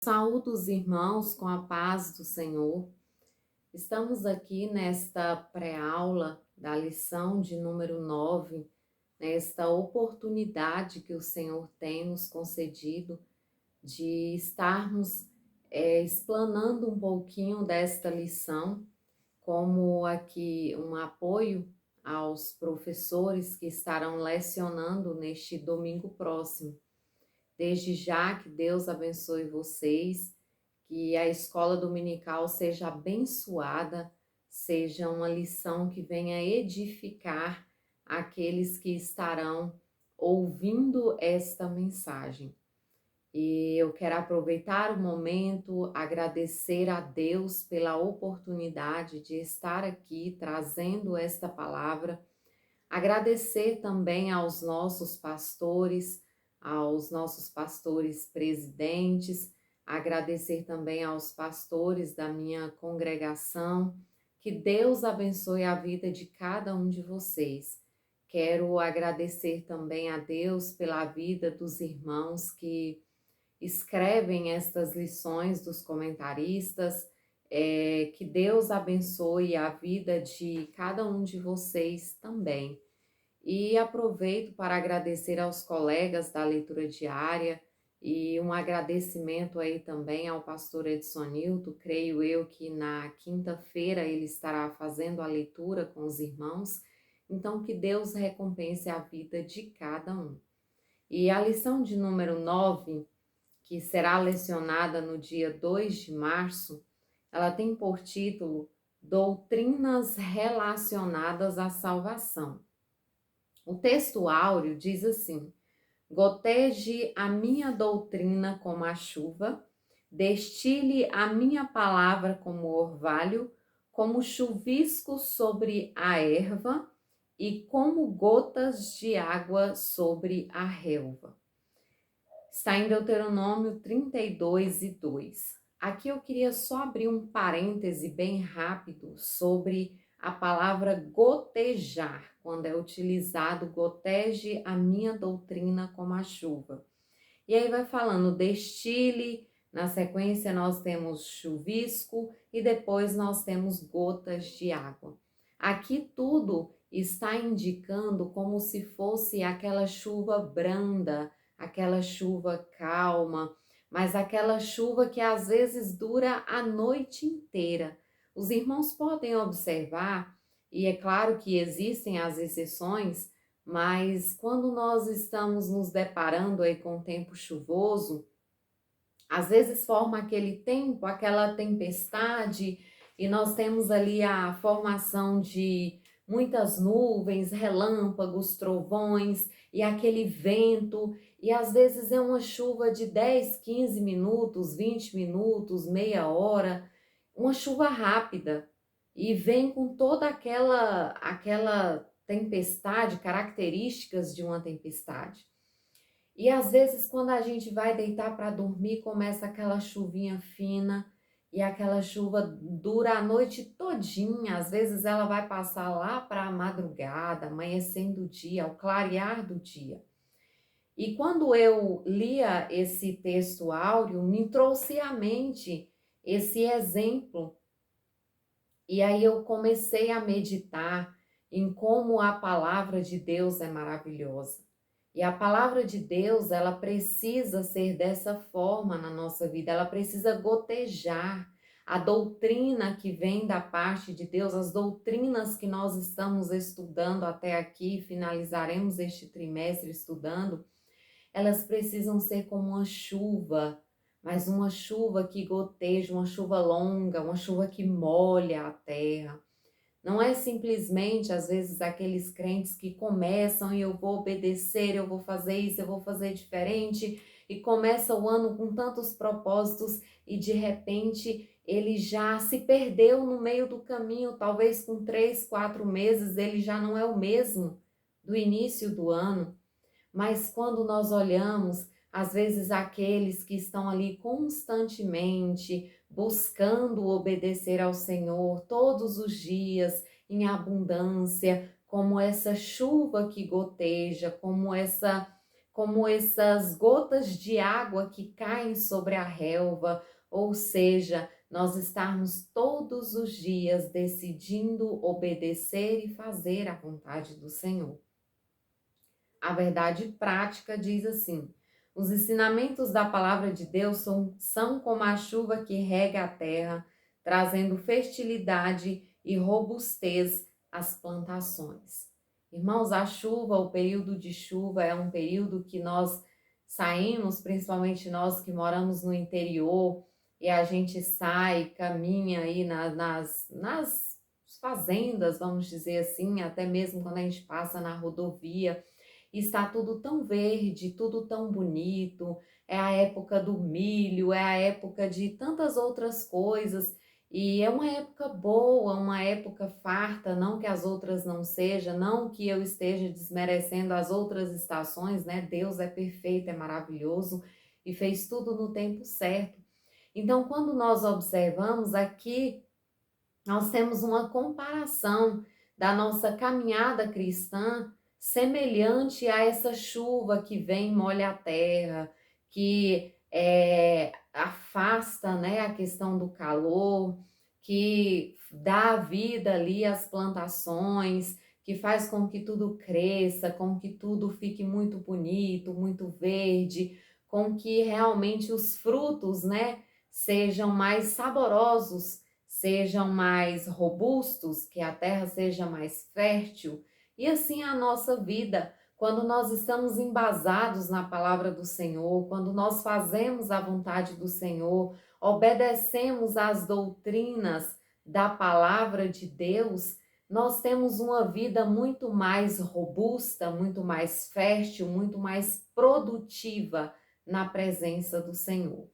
Saúdo os irmãos com a paz do Senhor. Estamos aqui nesta pré-aula da lição de número 9, nesta oportunidade que o Senhor tem nos concedido de estarmos explanando um pouquinho desta lição, como aqui um apoio aos professores que estarão lecionando neste domingo próximo. Desde já que Deus abençoe vocês, que a escola dominical seja abençoada, seja uma lição que venha edificar aqueles que estarão ouvindo esta mensagem. E eu quero aproveitar o momento, agradecer a Deus pela oportunidade de estar aqui trazendo esta palavra, agradecer também aos nossos pastores presidentes, agradecer também aos pastores da minha congregação. Que Deus abençoe a vida de cada um de vocês. Quero agradecer também a Deus pela vida dos irmãos que escrevem estas lições, dos comentaristas. Que Deus abençoe a vida de cada um de vocês também. E aproveito para agradecer aos colegas da leitura diária e um agradecimento aí também ao pastor Edson Nilton. Creio eu que na quinta-feira ele estará fazendo a leitura com os irmãos. Então, que Deus recompense a vida de cada um. E a lição de número 9, que será lecionada no dia 2 de março, ela tem por título Doutrinas Relacionadas à Salvação. O texto áureo diz assim: goteje a minha doutrina como a chuva, destile a minha palavra como orvalho, como chuvisco sobre a erva e como gotas de água sobre a relva. Está em Deuteronômio 32:2. Aqui eu queria só abrir um parêntese bem rápido sobre a palavra gotejar, quando é utilizado goteje a minha doutrina como a chuva. E aí vai falando destile, na sequência nós temos chuvisco e depois nós temos gotas de água. Aqui tudo está indicando como se fosse aquela chuva branda, aquela chuva calma, mas aquela chuva que às vezes dura a noite inteira. Os irmãos podem observar, e é claro que existem as exceções, mas quando nós estamos nos deparando aí com o tempo chuvoso, às vezes forma aquele tempo, aquela tempestade, e nós temos ali a formação de muitas nuvens, relâmpagos, trovões e aquele vento, e às vezes é uma chuva de 10, 15 minutos, 20 minutos, meia hora, uma chuva rápida, e vem com toda aquela tempestade, características de uma tempestade. E às vezes quando a gente vai deitar para dormir, começa aquela chuvinha fina e aquela chuva dura a noite todinha. Às vezes ela vai passar lá para a madrugada, amanhecendo o dia, ao clarear do dia. E quando eu lia esse texto áureo, me trouxe à mente esse exemplo. E aí eu comecei a meditar em como a palavra de Deus é maravilhosa. E a palavra de Deus, ela precisa ser dessa forma na nossa vida, ela precisa gotejar. A doutrina que vem da parte de Deus, as doutrinas que nós estamos estudando até aqui, finalizaremos este trimestre estudando, elas precisam ser como uma chuva, mas uma chuva que goteja, uma chuva longa, uma chuva que molha a terra. Não é simplesmente, às vezes, aqueles crentes que começam e eu vou obedecer, eu vou fazer isso, eu vou fazer diferente, e começa o ano com tantos propósitos e de repente ele já se perdeu no meio do caminho, talvez com 3, 4 meses ele já não é o mesmo do início do ano. Mas quando nós olhamos, às vezes aqueles que estão ali constantemente buscando obedecer ao Senhor todos os dias em abundância, como essa chuva que goteja, como essa como essas gotas de água que caem sobre a relva, ou seja, nós estarmos todos os dias decidindo obedecer e fazer a vontade do Senhor. A verdade prática diz assim: os ensinamentos da palavra de Deus são como a chuva que rega a terra, trazendo fertilidade e robustez às plantações. Irmãos, a chuva, o período de chuva é um período que nós saímos, principalmente nós que moramos no interior, e a gente sai, caminha aí nas fazendas, vamos dizer assim, até mesmo quando a gente passa na rodovia, está tudo tão verde, tudo tão bonito, é a época do milho, é a época de tantas outras coisas, e é uma época boa, uma época farta, não que as outras não sejam, não que eu esteja desmerecendo as outras estações, né? Deus é perfeito, é maravilhoso e fez tudo no tempo certo. Então, quando nós observamos aqui, nós temos uma comparação da nossa caminhada cristã semelhante a essa chuva que vem e molha a terra, que afasta, né, a questão do calor, que dá vida ali às plantações, que faz com que tudo cresça, com que tudo fique muito bonito, muito verde, com que realmente os frutos, né, sejam mais saborosos, sejam mais robustos, que a terra seja mais fértil, e assim a nossa vida, quando nós estamos embasados na palavra do Senhor, quando nós fazemos a vontade do Senhor, obedecemos às doutrinas da palavra de Deus, nós temos uma vida muito mais robusta, muito mais fértil, muito mais produtiva na presença do Senhor.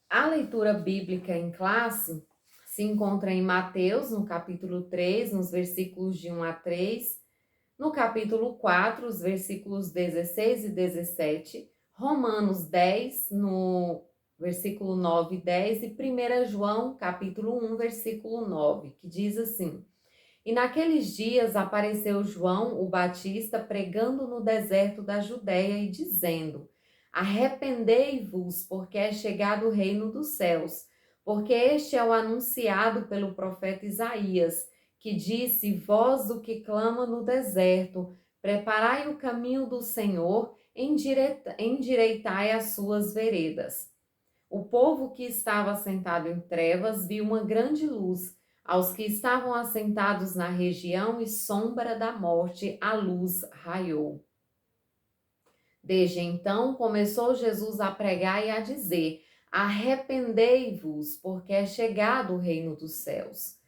A leitura bíblica em classe se encontra em Mateus, no capítulo 3, nos versículos de 1 a 3, no capítulo 4, os versículos 16 e 17, Romanos 10, no versículo 9 e 10, e 1 João, capítulo 1, versículo 9, que diz assim: E naqueles dias apareceu João o Batista pregando no deserto da Judéia e dizendo: Arrependei-vos, porque é chegado o reino dos céus, porque este é o anunciado pelo profeta Isaías, que disse: Voz do que clama no deserto, preparai o caminho do Senhor, endireitai as suas veredas. O povo que estava assentado em trevas viu uma grande luz. Aos que estavam assentados na região e sombra da morte, a luz raiou. Desde então começou Jesus a pregar e a dizer: Arrependei-vos, porque é chegado o reino dos céus.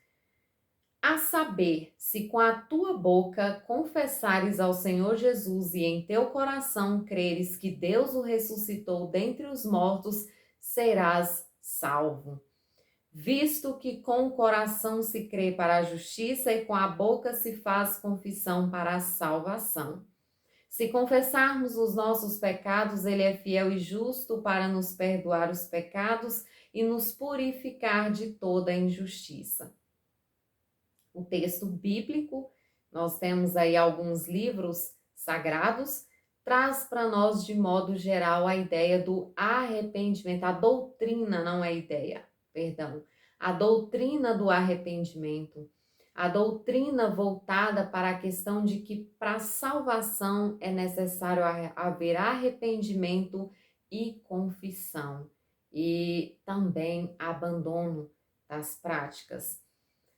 A saber, se com a tua boca confessares ao Senhor Jesus e em teu coração creres que Deus o ressuscitou dentre os mortos, serás salvo. Visto que com o coração se crê para a justiça e com a boca se faz confissão para a salvação. Se confessarmos os nossos pecados, ele é fiel e justo para nos perdoar os pecados e nos purificar de toda injustiça. O texto bíblico, nós temos aí alguns livros sagrados, traz para nós de modo geral a ideia do arrependimento, a doutrina, não é ideia, perdão, a doutrina do arrependimento, a doutrina voltada para a questão de que para salvação é necessário haver arrependimento e confissão, e também abandono das práticas.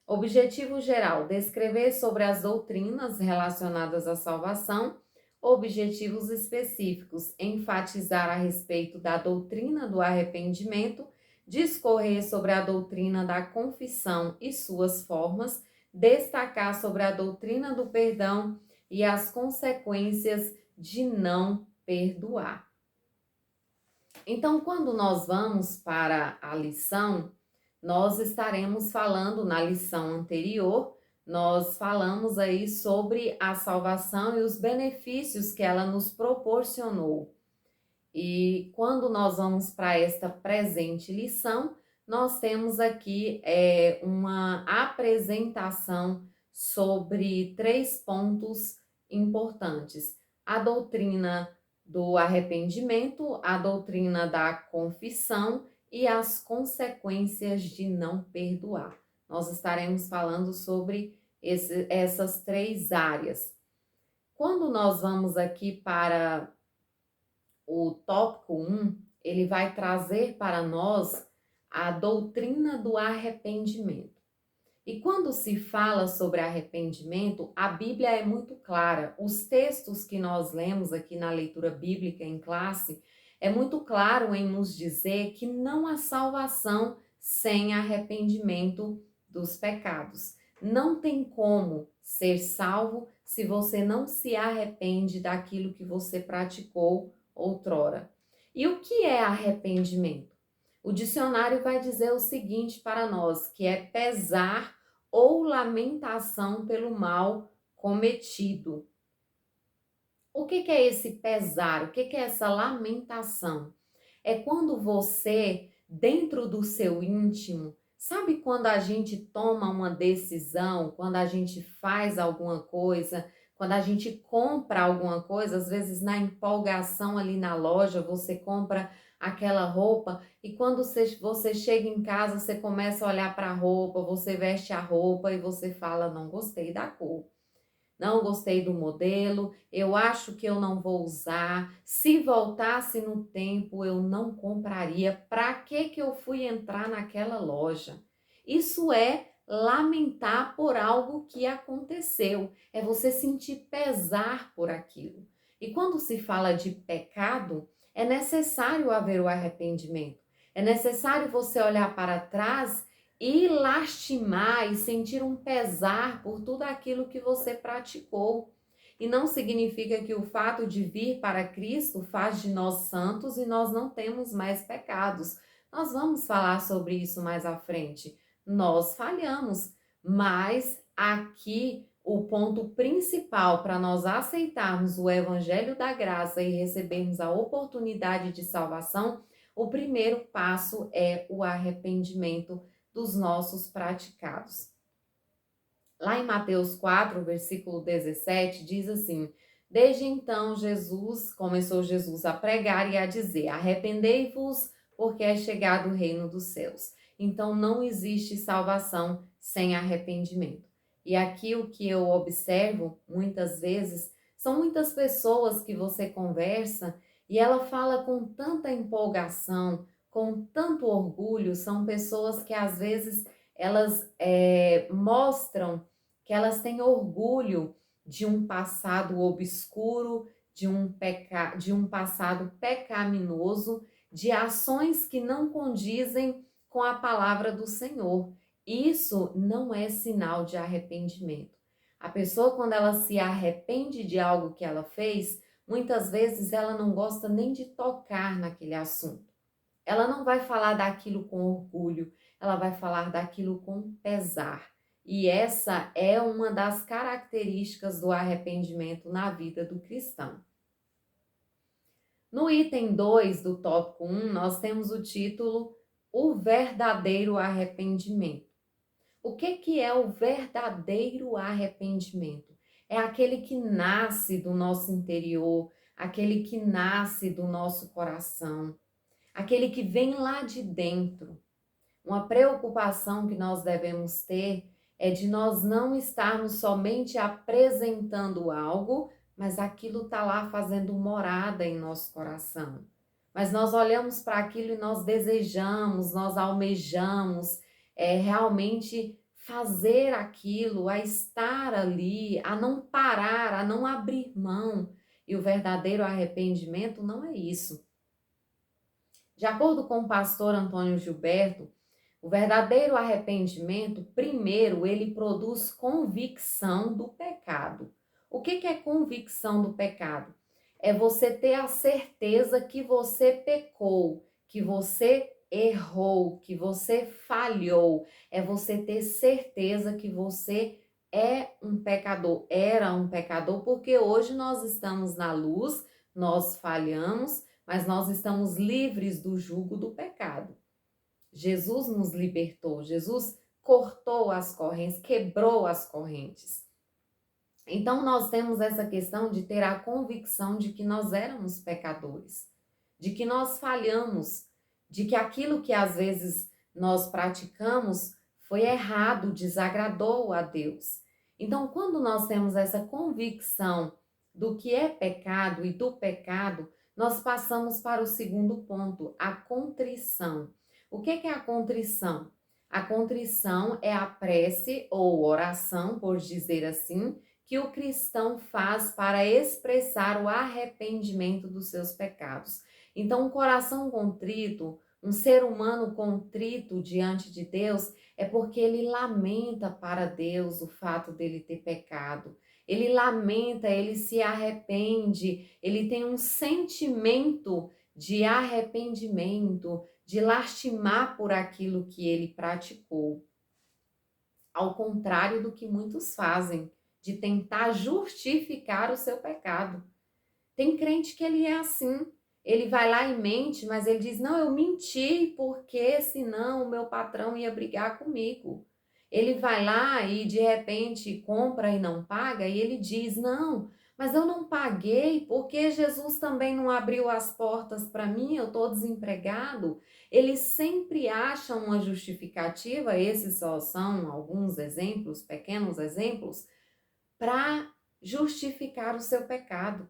Objetivo geral: descrever sobre as doutrinas relacionadas à salvação. Objetivos específicos: enfatizar a respeito da doutrina do arrependimento, discorrer sobre a doutrina da confissão e suas formas, destacar sobre a doutrina do perdão e as consequências de não perdoar. Então, quando nós vamos para a lição, nós estaremos falando na lição anterior, nós falamos aí sobre a salvação e os benefícios que ela nos proporcionou. E quando nós vamos para esta presente lição, nós temos aqui uma apresentação sobre 3 pontos importantes. a doutrina do arrependimento, a doutrina da confissão e as consequências de não perdoar. Nós estaremos falando sobre essas três áreas. Quando nós vamos aqui para o tópico 1, ele vai trazer para nós a doutrina do arrependimento. E quando se fala sobre arrependimento, a Bíblia é muito clara. Os textos que nós lemos aqui na leitura bíblica em classe é muito claro em nos dizer que não há salvação sem arrependimento dos pecados. Não tem como ser salvo se você não se arrepende daquilo que você praticou outrora. E o que é arrependimento? O dicionário vai dizer o seguinte para nós, que é pesar ou lamentação pelo mal cometido. O que é esse pesar? O que é essa lamentação? É quando você, dentro do seu íntimo, sabe quando a gente toma uma decisão, quando a gente faz alguma coisa, quando a gente compra alguma coisa, às vezes na empolgação ali na loja, você compra aquela roupa e quando você chega em casa, você começa a olhar para a roupa, você veste a roupa e você fala, não gostei da cor. Não gostei do modelo, eu acho que eu não vou usar. Se voltasse no tempo, eu não compraria. Para que eu fui entrar naquela loja? Isso é lamentar por algo que aconteceu, é você sentir pesar por aquilo. E quando se fala de pecado, é necessário haver o arrependimento. É necessário você olhar para trás e lastimar e sentir um pesar por tudo aquilo que você praticou. E não significa que o fato de vir para Cristo faz de nós santos e nós não temos mais pecados. Nós vamos falar sobre isso mais à frente. Nós falhamos, mas aqui o ponto principal para nós aceitarmos o Evangelho da Graça e recebermos a oportunidade de salvação, o primeiro passo é o arrependimento dos nossos praticados. Lá em Mateus 4, versículo 17, diz assim: Desde então começou Jesus a pregar e a dizer: Arrependei-vos, porque é chegado o reino dos céus. Então não existe salvação sem arrependimento. E aqui o que eu observo muitas vezes são muitas pessoas que você conversa e ela fala com tanta empolgação, com tanto orgulho, são pessoas que às vezes elas mostram que elas têm orgulho de um passado obscuro, de um passado pecaminoso, de ações que não condizem com a palavra do Senhor. Isso não é sinal de arrependimento. A pessoa, quando ela se arrepende de algo que ela fez, muitas vezes ela não gosta nem de tocar naquele assunto. Ela não vai falar daquilo com orgulho, ela vai falar daquilo com pesar. E essa é uma das características do arrependimento na vida do cristão. No item 2 do tópico 1, nós temos o título O Verdadeiro Arrependimento. O que é o verdadeiro arrependimento? É aquele que nasce do nosso interior, aquele que nasce do nosso coração, aquele que vem lá de dentro. Uma preocupação que nós devemos ter é de nós não estarmos somente apresentando algo, mas aquilo está lá fazendo morada em nosso coração. Mas nós olhamos para aquilo e nós desejamos, nós almejamos realmente fazer aquilo, a estar ali, a não parar, a não abrir mão. E o verdadeiro arrependimento não é isso. De acordo com o pastor Antônio Gilberto, o verdadeiro arrependimento, primeiro, ele produz convicção do pecado. O que é convicção do pecado? É você ter a certeza que você pecou, que você errou, que você falhou. É você ter certeza que você é um pecador, era um pecador, porque hoje nós estamos na luz, nós falhamos, mas nós estamos livres do jugo do pecado. Jesus nos libertou, Jesus cortou as correntes, quebrou as correntes. Então, nós temos essa questão de ter a convicção de que nós éramos pecadores, de que nós falhamos, de que aquilo que às vezes nós praticamos foi errado, desagradou a Deus. Então, quando nós temos essa convicção do que é pecado e do pecado, nós passamos para o segundo ponto, a contrição. O que é a contrição? A contrição é a prece ou oração, por dizer assim, que o cristão faz para expressar o arrependimento dos seus pecados. Então, um coração contrito, um ser humano contrito diante de Deus, é porque ele lamenta para Deus o fato dele ter pecado. Ele lamenta, ele se arrepende, ele tem um sentimento de arrependimento, de lastimar por aquilo que ele praticou. Ao contrário do que muitos fazem, de tentar justificar o seu pecado. Tem crente que ele é assim, ele vai lá e mente, mas ele diz, não, eu menti porque senão o meu patrão ia brigar comigo. Ele vai lá e de repente compra e não paga e ele diz, não, mas eu não paguei porque Jesus também não abriu as portas para mim, eu estou desempregado. Eles sempre acham uma justificativa, esses só são alguns exemplos, pequenos exemplos, para justificar o seu pecado.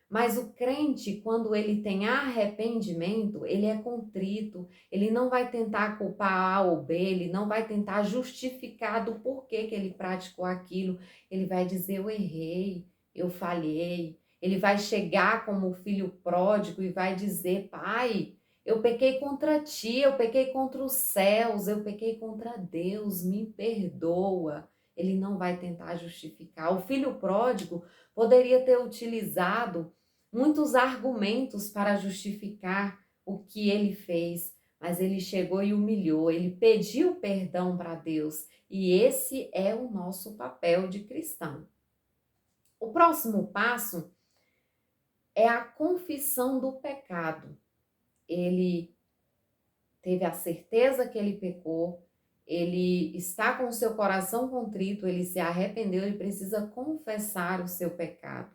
Mas o crente, quando ele tem arrependimento, ele é contrito, ele não vai tentar culpar A ou B, ele não vai tentar justificar do porquê que ele praticou aquilo. Ele vai dizer, eu errei, eu falhei. Ele vai chegar como o filho pródigo e vai dizer, pai, eu pequei contra ti, eu pequei contra os céus, eu pequei contra Deus, me perdoa. Ele não vai tentar justificar. O filho pródigo poderia ter utilizado muitos argumentos para justificar o que ele fez, mas ele chegou e humilhou, ele pediu perdão para Deus, e esse é o nosso papel de cristão. O próximo passo é a confissão do pecado. Ele teve a certeza que ele pecou, ele está com o seu coração contrito, ele se arrependeu, ele precisa confessar o seu pecado.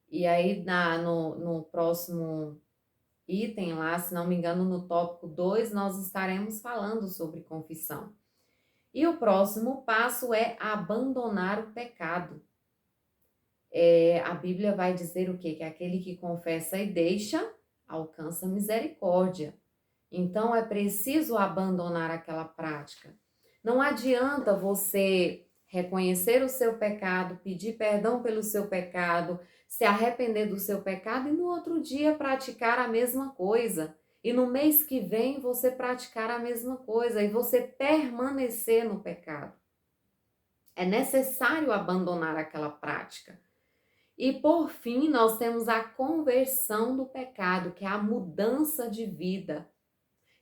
E aí, no próximo item lá, se não me engano, no tópico 2, nós estaremos falando sobre confissão. E o próximo passo é abandonar o pecado. A Bíblia vai dizer o quê? Que aquele que confessa e deixa, alcança misericórdia. Então, é preciso abandonar aquela prática. Não adianta você reconhecer o seu pecado, pedir perdão pelo seu pecado, se arrepender do seu pecado e no outro dia praticar a mesma coisa. E no mês que vem você praticar a mesma coisa e você permanecer no pecado. É necessário abandonar aquela prática. E por fim, nós temos a conversão do pecado, que é a mudança de vida.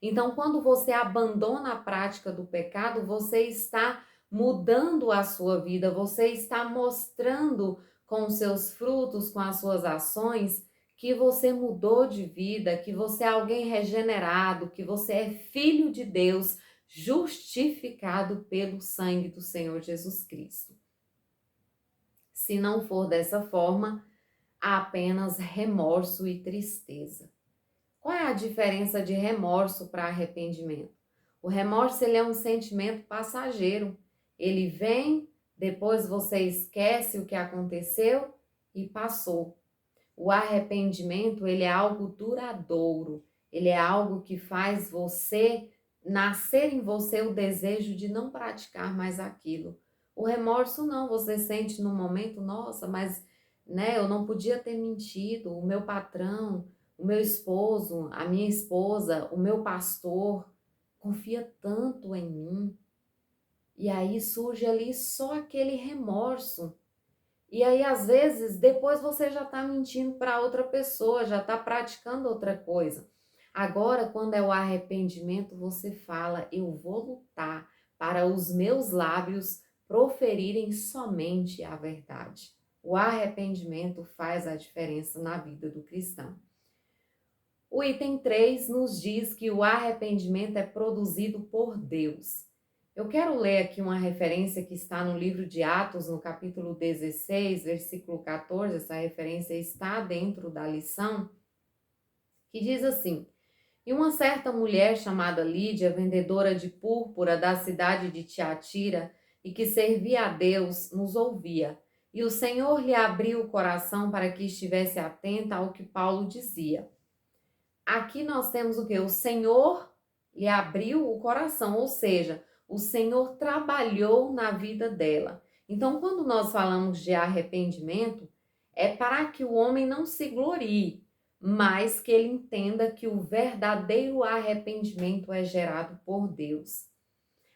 Então, quando você abandona a prática do pecado, você está mudando a sua vida, você está mostrando com os seus frutos, com as suas ações, que você mudou de vida, que você é alguém regenerado, que você é filho de Deus, justificado pelo sangue do Senhor Jesus Cristo. Se não for dessa forma, há apenas remorso e tristeza. Qual é a diferença de remorso para arrependimento? O remorso ele é um sentimento passageiro. Ele vem, depois você esquece o que aconteceu e passou. O arrependimento ele é algo duradouro. Ele é algo que faz você nascer em você o desejo de não praticar mais aquilo. O remorso não, você sente no momento, nossa, mas eu não podia ter mentido, o meu patrão, o meu esposo, a minha esposa, o meu pastor confia tanto em mim. E aí surge ali só aquele remorso. E aí, às vezes, depois você já está mentindo para outra pessoa, já está praticando outra coisa. Agora, quando é o arrependimento, você fala, eu vou lutar para os meus lábios proferirem somente a verdade. O arrependimento faz a diferença na vida do cristão. O item 3 nos diz que o arrependimento é produzido por Deus. Eu quero ler aqui uma referência que está no livro de Atos, no capítulo 16, versículo 14. Essa referência está dentro da lição, que diz assim: E uma certa mulher chamada Lídia, vendedora de púrpura da cidade de Tiatira, e que servia a Deus, nos ouvia. E o Senhor lhe abriu o coração para que estivesse atenta ao que Paulo dizia. Aqui nós temos o que? O Senhor lhe abriu o coração, ou seja, o Senhor trabalhou na vida dela. Então, quando nós falamos de arrependimento, é para que o homem não se glorie, mas que ele entenda que o verdadeiro arrependimento é gerado por Deus.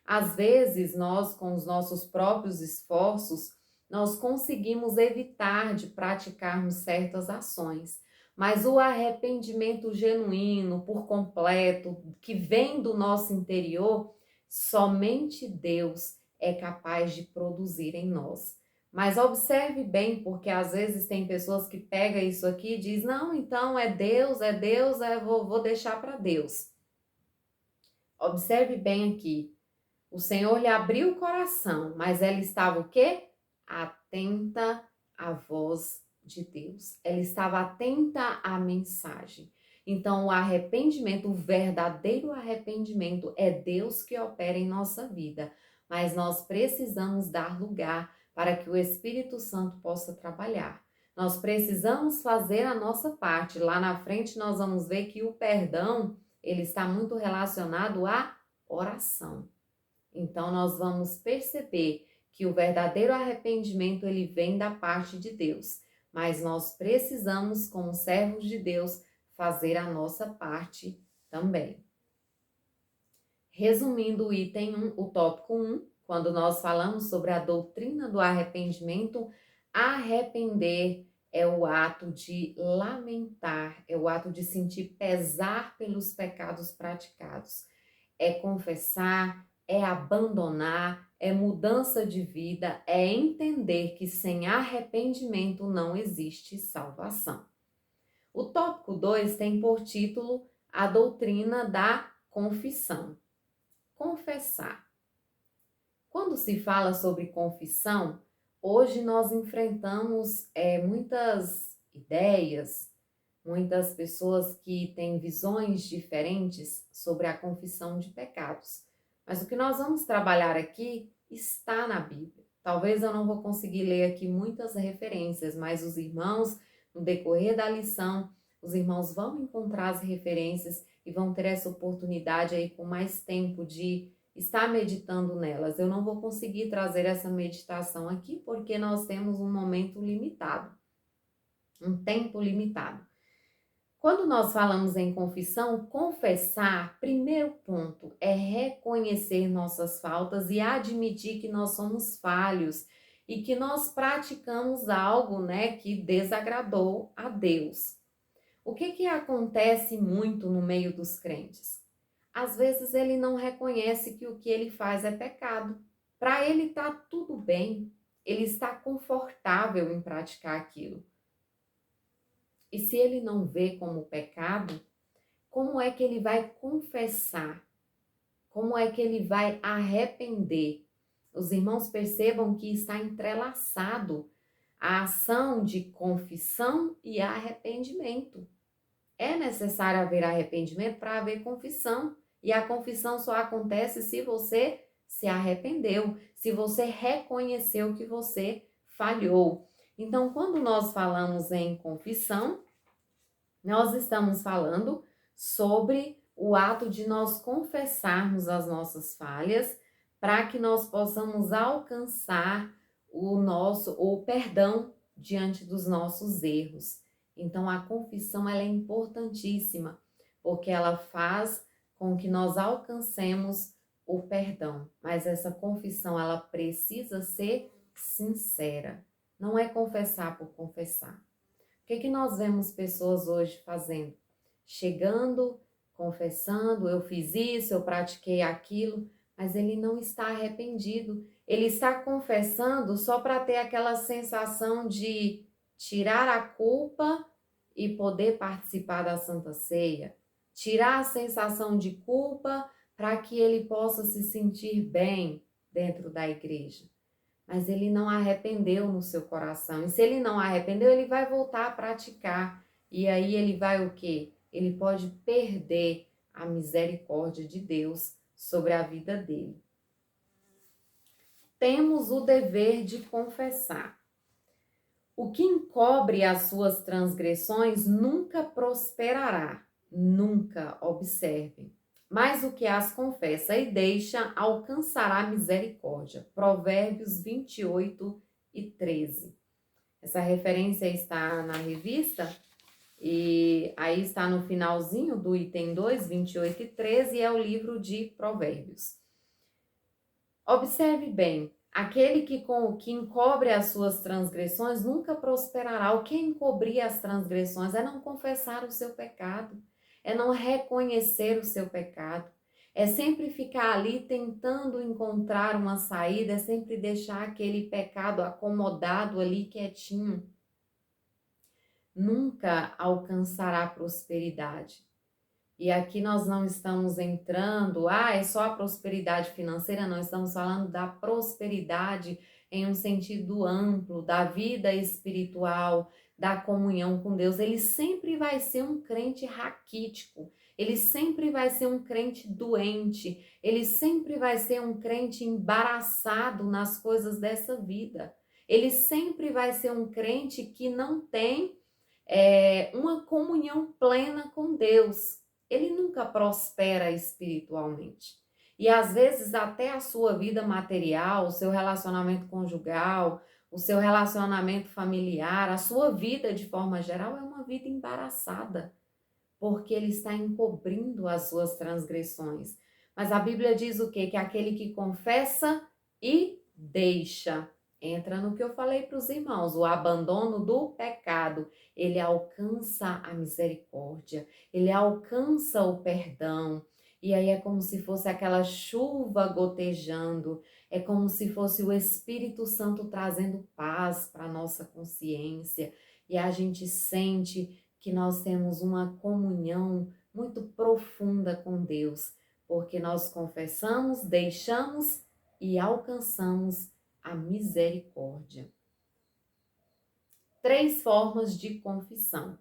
Às vezes, nós, com os nossos próprios esforços, nós conseguimos evitar de praticarmos certas ações, mas o arrependimento genuíno, por completo, que vem do nosso interior, somente Deus é capaz de produzir em nós. Mas observe bem, porque às vezes tem pessoas que pegam isso aqui e diz: não, então é Deus, vou deixar para Deus. Observe bem aqui. O Senhor lhe abriu o coração, mas ela estava o quê? Atenta à voz de Deus. Ela estava atenta à mensagem. Então, o arrependimento, o verdadeiro arrependimento, é Deus que opera em nossa vida. Mas nós precisamos dar lugar para que o Espírito Santo possa trabalhar. Nós precisamos fazer a nossa parte. Lá na frente nós vamos ver que o perdão, ele está muito relacionado à oração. Então, nós vamos perceber que o verdadeiro arrependimento, ele vem da parte de Deus. Mas nós precisamos, como servos de Deus, fazer a nossa parte também. Resumindo o item 1, o tópico 1, quando nós falamos sobre a doutrina do arrependimento, arrepender é o ato de lamentar, é o ato de sentir pesar pelos pecados praticados. É confessar, é abandonar, é mudança de vida, é entender que sem arrependimento não existe salvação. O tópico 2 tem por título a doutrina da confissão. Confessar. Quando se fala sobre confissão, hoje nós enfrentamos muitas ideias, muitas pessoas que têm visões diferentes sobre a confissão de pecados. Mas o que nós vamos trabalhar aqui está na Bíblia. Talvez eu não vou conseguir ler aqui muitas referências, mas os irmãos, no decorrer da lição, os irmãos vão encontrar as referências e vão ter essa oportunidade aí com mais tempo de estar meditando nelas. Eu não vou conseguir trazer essa meditação aqui porque nós temos um momento limitado, um tempo limitado. Quando nós falamos em confissão, confessar, primeiro ponto, é reconhecer nossas faltas e admitir que nós somos falhos e que nós praticamos algo, que desagradou a Deus. O que acontece muito no meio dos crentes? Às vezes ele não reconhece que o que ele faz é pecado. Para ele está tudo bem, ele está confortável em praticar aquilo. E se ele não vê como pecado, como é que ele vai confessar? Como é que ele vai arrepender? Os irmãos percebam que está entrelaçado a ação de confissão e arrependimento. É necessário haver arrependimento para haver confissão. E a confissão só acontece se você se arrependeu, se você reconheceu que você falhou. Então, quando nós falamos em confissão, nós estamos falando sobre o ato de nós confessarmos as nossas falhas para que nós possamos alcançar o perdão diante dos nossos erros. Então, a confissão ela é importantíssima, porque ela faz com que nós alcancemos o perdão. Mas essa confissão, ela precisa ser sincera. Não é confessar por confessar. O que nós vemos pessoas hoje fazendo? Chegando, confessando, eu fiz isso, eu pratiquei aquilo, mas ele não está arrependido. Ele está confessando só para ter aquela sensação de tirar a culpa e poder participar da Santa Ceia. Tirar a sensação de culpa para que ele possa se sentir bem dentro da igreja. Mas ele não arrependeu no seu coração. E se ele não arrependeu, ele vai voltar a praticar. E aí ele vai o quê? Ele pode perder a misericórdia de Deus sobre a vida dele. Temos o dever de confessar. O que encobre as suas transgressões nunca prosperará, nunca, observem. Mas o que as confessa e deixa alcançará misericórdia. Provérbios 28:13. Essa referência está na revista e aí está no finalzinho do item 2, 28:13, e é o livro de Provérbios. Observe bem, aquele que encobre as suas transgressões nunca prosperará. O que é encobrir as transgressões? É não confessar o seu pecado, é não reconhecer o seu pecado, é sempre ficar ali tentando encontrar uma saída, é sempre deixar aquele pecado acomodado ali quietinho. Nunca alcançará prosperidade. E aqui nós não estamos entrando, é só a prosperidade financeira, não, estamos falando da prosperidade em um sentido amplo, da vida espiritual, da comunhão com Deus. Ele sempre vai ser um crente raquítico, ele sempre vai ser um crente doente, ele sempre vai ser um crente embaraçado nas coisas dessa vida. Ele sempre vai ser um crente que não tem uma comunhão plena com Deus. Ele nunca prospera espiritualmente. E às vezes até a sua vida material, o seu relacionamento conjugal, o seu relacionamento familiar, a sua vida de forma geral é uma vida embaraçada, porque ele está encobrindo as suas transgressões. Mas a Bíblia diz o quê? Que aquele que confessa e deixa. Entra no que eu falei para os irmãos, o abandono do pecado, ele alcança a misericórdia, ele alcança o perdão, e aí é como se fosse aquela chuva gotejando, é como se fosse o Espírito Santo trazendo paz para a nossa consciência, e a gente sente que nós temos uma comunhão muito profunda com Deus, porque nós confessamos, deixamos e alcançamos a misericórdia. 3 formas de confissão.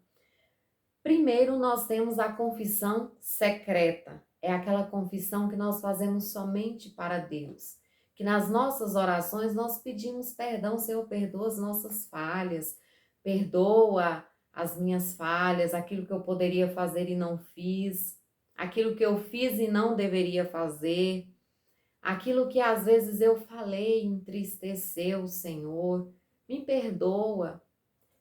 Primeiro, nós temos a confissão secreta. É aquela confissão que nós fazemos somente para Deus. Que nas nossas orações nós pedimos perdão, Senhor, perdoa as nossas falhas, perdoa as minhas falhas, aquilo que eu poderia fazer e não fiz, aquilo que eu fiz e não deveria fazer. Aquilo que às vezes eu falei entristeceu o Senhor, me perdoa,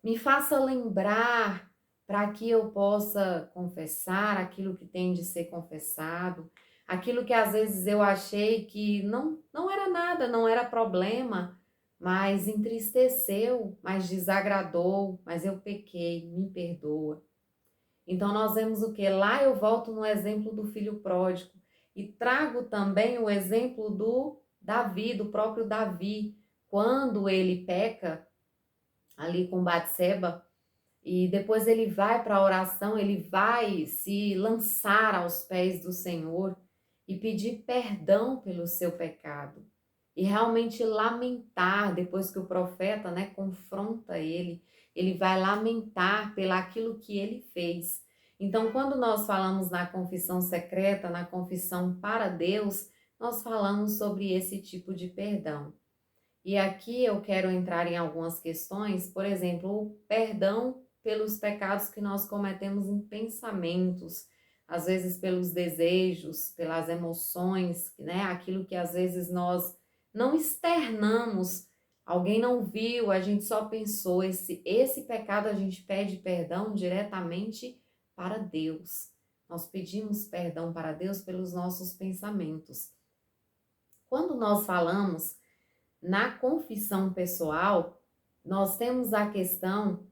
me faça lembrar para que eu possa confessar aquilo que tem de ser confessado, aquilo que às vezes eu achei que não era nada, não era problema, mas entristeceu, mas desagradou, mas eu pequei, me perdoa. Então nós vemos o que? Lá eu volto no exemplo do filho pródigo. E trago também o exemplo do Davi, do próprio Davi, quando ele peca ali com Batseba, e depois ele vai para a oração, ele vai se lançar aos pés do Senhor e pedir perdão pelo seu pecado. E realmente lamentar, depois que o profeta, confronta ele vai lamentar pelaquilo que ele fez. Então, quando nós falamos na confissão secreta, na confissão para Deus, nós falamos sobre esse tipo de perdão. E aqui eu quero entrar em algumas questões, por exemplo, o perdão pelos pecados que nós cometemos em pensamentos, às vezes pelos desejos, pelas emoções, aquilo que às vezes nós não externamos, alguém não viu, a gente só pensou, esse pecado a gente pede perdão diretamente para Deus. Nós pedimos perdão para Deus pelos nossos pensamentos. Quando nós falamos na confissão pessoal, nós temos a questão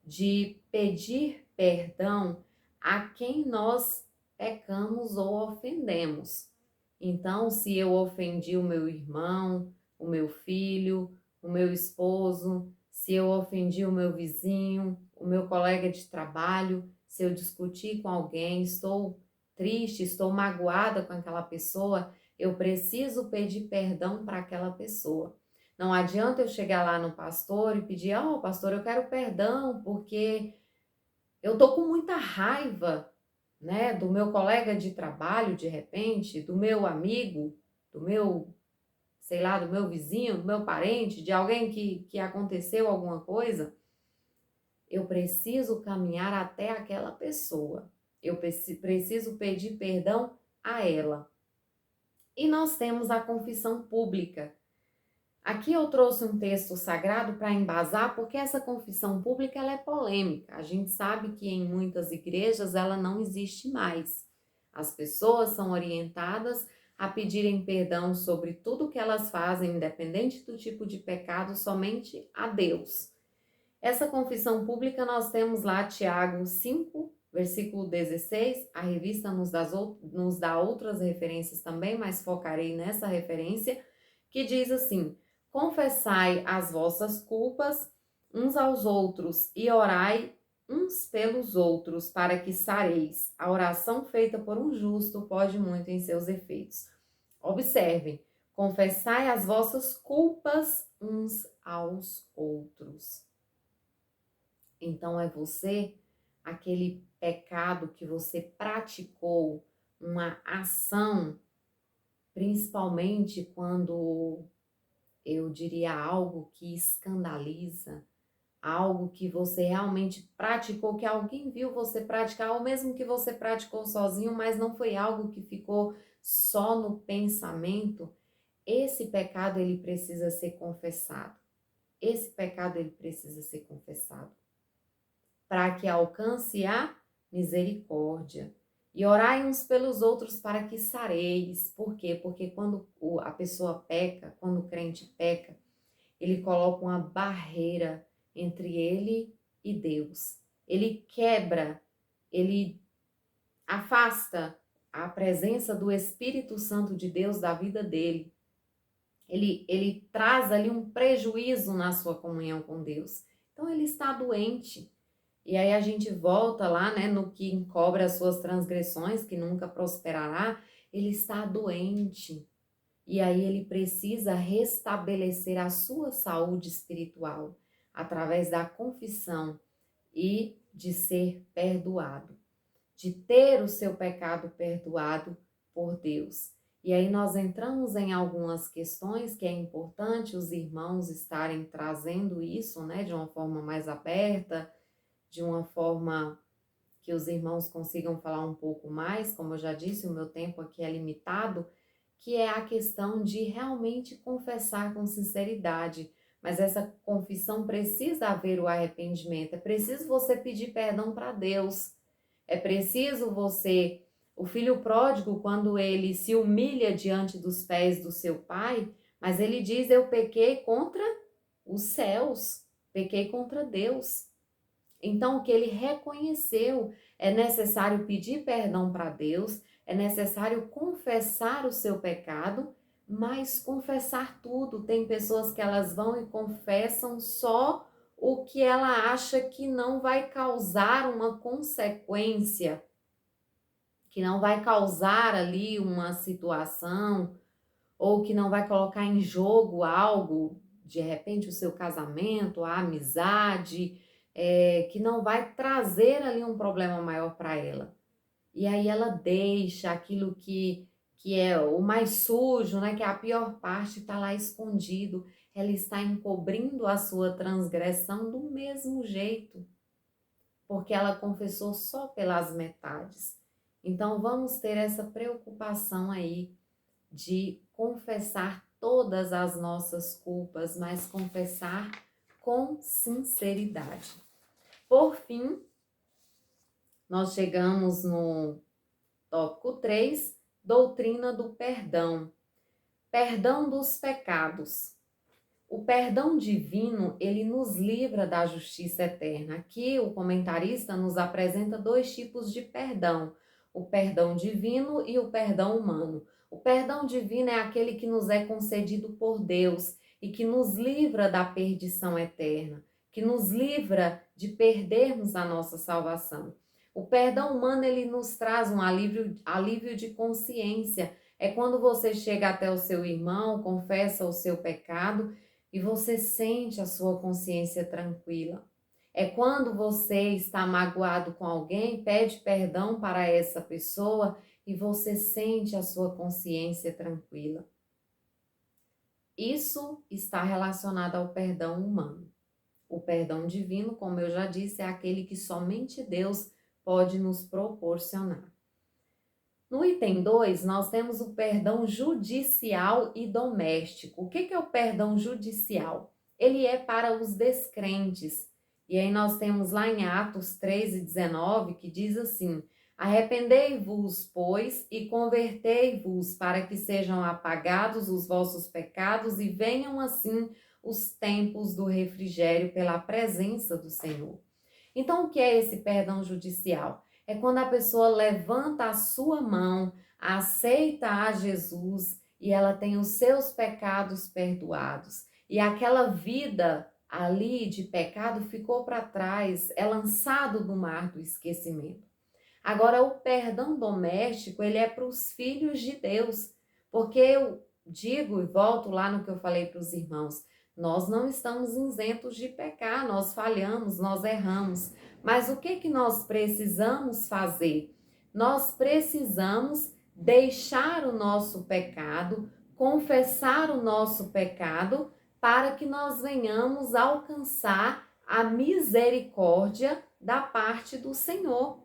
de pedir perdão a quem nós pecamos ou ofendemos. Então, se eu ofendi o meu irmão, o meu filho, o meu esposo, se eu ofendi o meu vizinho, o meu colega de trabalho, se eu discuti com alguém, estou triste, estou magoada com aquela pessoa, eu preciso pedir perdão para aquela pessoa. Não adianta eu chegar lá no pastor e pedir, pastor, eu quero perdão porque eu tô com muita raiva, né, do meu colega de trabalho, de repente, do meu amigo, do meu, sei lá, do meu vizinho, do meu parente, de alguém que aconteceu alguma coisa. Eu preciso caminhar até aquela pessoa. Eu preciso pedir perdão a ela. E nós temos a confissão pública. Aqui eu trouxe um texto sagrado para embasar, porque essa confissão pública ela é polêmica. A gente sabe que em muitas igrejas ela não existe mais. As pessoas são orientadas a pedirem perdão sobre tudo que elas fazem, independente do tipo de pecado, somente a Deus. Essa confissão pública nós temos lá Tiago 5, versículo 16. A revista nos dá outras referências também, mas focarei nessa referência, que diz assim: confessai as vossas culpas uns aos outros e orai uns pelos outros para que sareis. A oração feita por um justo pode muito em seus efeitos. Observem, confessai as vossas culpas uns aos outros. Então é você, aquele pecado que você praticou, uma ação, principalmente quando eu diria algo que escandaliza, algo que você realmente praticou, que alguém viu você praticar, ou mesmo que você praticou sozinho, mas não foi algo que ficou só no pensamento. Esse pecado ele precisa ser confessado. Esse pecado ele precisa ser confessado, para que alcance a misericórdia. E orai uns pelos outros para que sareis. Por quê? Porque quando a pessoa peca, quando o crente peca, ele coloca uma barreira entre ele e Deus. Ele quebra, ele afasta a presença do Espírito Santo de Deus da vida dele. Ele traz ali um prejuízo na sua comunhão com Deus. Então ele está doente. E aí a gente volta lá, né, no que encobre as suas transgressões, que nunca prosperará. Ele está doente. E aí ele precisa restabelecer a sua saúde espiritual através da confissão e de ser perdoado, de ter o seu pecado perdoado por Deus. E aí nós entramos em algumas questões que é importante os irmãos estarem trazendo isso, né, de uma forma mais aberta, de uma forma que os irmãos consigam falar um pouco mais. Como eu já disse, o meu tempo aqui é limitado, que é a questão de realmente confessar com sinceridade. Mas essa confissão precisa haver o arrependimento, é preciso você pedir perdão para Deus, é preciso você, o filho pródigo, quando ele se humilha diante dos pés do seu pai, mas ele diz: eu pequei contra os céus, pequei contra Deus. Então, o que ele reconheceu, é necessário pedir perdão para Deus, é necessário confessar o seu pecado, mas confessar tudo. Tem pessoas que elas vão e confessam só o que ela acha que não vai causar uma consequência, que não vai causar ali uma situação, ou que não vai colocar em jogo algo, de repente o seu casamento, a amizade, que não vai trazer ali um problema maior para ela. E aí ela deixa aquilo que é o mais sujo, né, que é a pior parte, está lá escondido. Ela está encobrindo a sua transgressão do mesmo jeito, porque ela confessou só pelas metades. Então vamos ter essa preocupação aí de confessar todas as nossas culpas, mas confessar com sinceridade. Por fim, nós chegamos no tópico 3, doutrina do perdão. Perdão dos pecados. O perdão divino, ele nos livra da justiça eterna. Aqui o comentarista nos apresenta dois tipos de perdão: o perdão divino e o perdão humano. O perdão divino é aquele que nos é concedido por Deus e que nos livra da perdição eterna, que nos livra de perdermos a nossa salvação. O perdão humano, ele nos traz um alívio de consciência. É quando você chega até o seu irmão, confessa o seu pecado e você sente a sua consciência tranquila. É quando você está magoado com alguém, pede perdão para essa pessoa e você sente a sua consciência tranquila. Isso está relacionado ao perdão humano. O perdão divino, como eu já disse, é aquele que somente Deus pode nos proporcionar. No item 2, nós temos o perdão judicial e doméstico. O que é o perdão judicial? Ele é para os descrentes. E aí nós temos lá em Atos 3:19, que diz assim: arrependei-vos, pois, e convertei-vos, para que sejam apagados os vossos pecados e venham assim os tempos do refrigério pela presença do Senhor. Então, o que é esse perdão judicial? É quando a pessoa levanta a sua mão, aceita a Jesus e ela tem os seus pecados perdoados. E aquela vida ali de pecado ficou para trás, é lançado no mar do esquecimento. Agora, o perdão doméstico, ele é para os filhos de Deus, porque eu digo e volto lá no que eu falei para os irmãos, nós não estamos isentos de pecar, nós falhamos, nós erramos, mas o que nós precisamos fazer? Nós precisamos deixar o nosso pecado, confessar o nosso pecado, para que nós venhamos alcançar a misericórdia da parte do Senhor.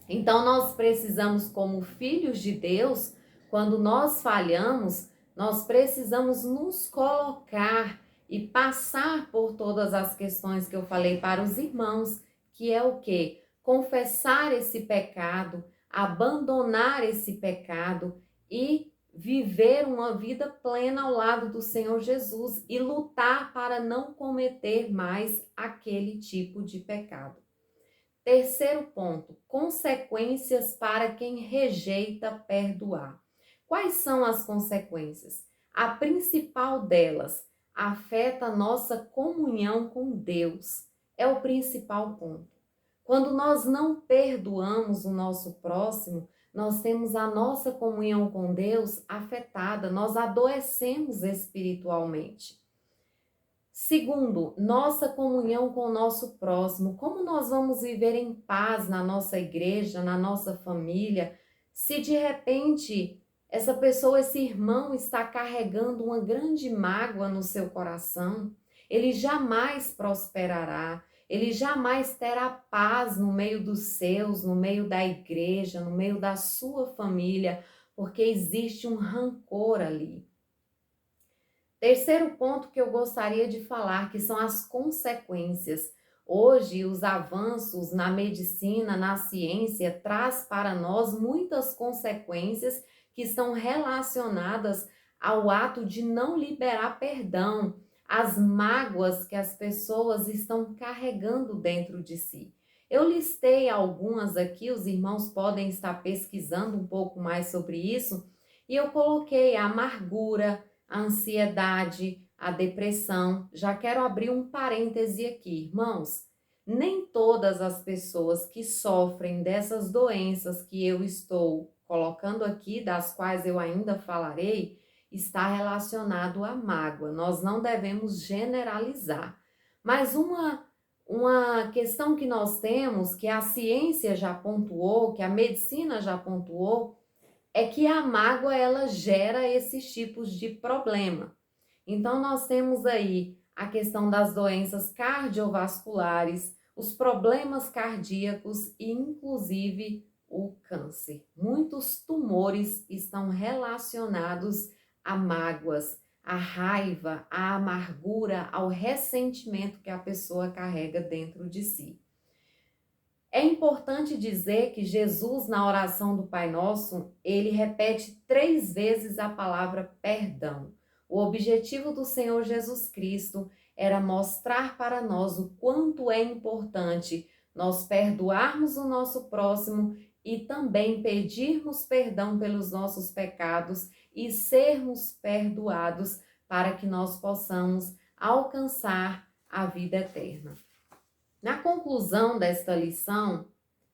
Então, nós precisamos, como filhos de Deus, quando nós falhamos, nós precisamos nos colocar e passar por todas as questões que eu falei para os irmãos, que é o quê? Confessar esse pecado, abandonar esse pecado e viver uma vida plena ao lado do Senhor Jesus e lutar para não cometer mais aquele tipo de pecado. Terceiro ponto, consequências para quem rejeita perdoar. Quais são as consequências? A principal delas afeta a nossa comunhão com Deus. É o principal ponto. Quando nós não perdoamos o nosso próximo, nós temos a nossa comunhão com Deus afetada, nós adoecemos espiritualmente. Segundo, nossa comunhão com o nosso próximo. Como nós vamos viver em paz na nossa igreja, na nossa família, se de repente essa pessoa, esse irmão está carregando uma grande mágoa no seu coração? Ele jamais prosperará, ele jamais terá paz no meio dos seus, no meio da igreja, no meio da sua família, porque existe um rancor ali. Terceiro ponto que eu gostaria de falar, que são as consequências. Hoje, os avanços na medicina, na ciência, traz para nós muitas consequências que estão relacionadas ao ato de não liberar perdão, as mágoas que as pessoas estão carregando dentro de si. Eu listei algumas aqui, os irmãos podem estar pesquisando um pouco mais sobre isso, e eu coloquei a amargura, a ansiedade, a depressão. Já quero abrir um parêntese aqui, irmãos. Nem todas as pessoas que sofrem dessas doenças que eu estou colocando aqui, das quais eu ainda falarei, está relacionado à mágoa. Nós não devemos generalizar. Mas uma questão que nós temos, que a ciência já pontuou, que a medicina já pontuou, é que a mágoa ela gera esses tipos de problema. Então nós temos aí a questão das doenças cardiovasculares, os problemas cardíacos e inclusive o câncer. Muitos tumores estão relacionados a mágoas, à raiva, à amargura, ao ressentimento que a pessoa carrega dentro de si. É importante dizer que Jesus, na oração do Pai Nosso, ele repete 3 vezes a palavra perdão. O objetivo do Senhor Jesus Cristo era mostrar para nós o quanto é importante nós perdoarmos o nosso próximo e também pedirmos perdão pelos nossos pecados e sermos perdoados para que nós possamos alcançar a vida eterna. Na conclusão desta lição,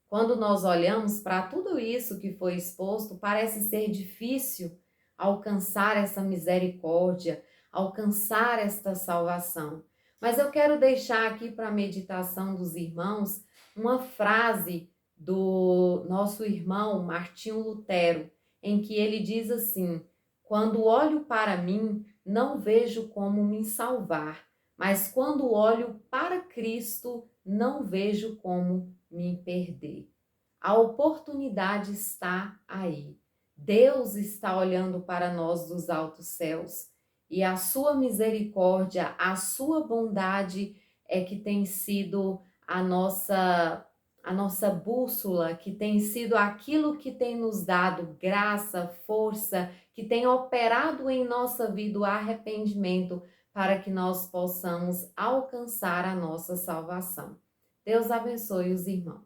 Quando nós olhamos para tudo isso que foi exposto, parece ser difícil alcançar essa misericórdia, alcançar esta salvação. Mas eu quero deixar aqui para a meditação dos irmãos uma frase do nosso irmão Martinho Lutero, em que ele diz assim: quando olho para mim, não vejo como me salvar, mas quando olho para Cristo, não vejo como me perder. A oportunidade está aí. Deus está olhando para nós dos altos céus e a sua misericórdia, a sua bondade é que tem sido a nossa bússola, que tem sido aquilo que tem nos dado graça, força, que tem operado em nossa vida o arrependimento para que nós possamos alcançar a nossa salvação. Deus abençoe os irmãos.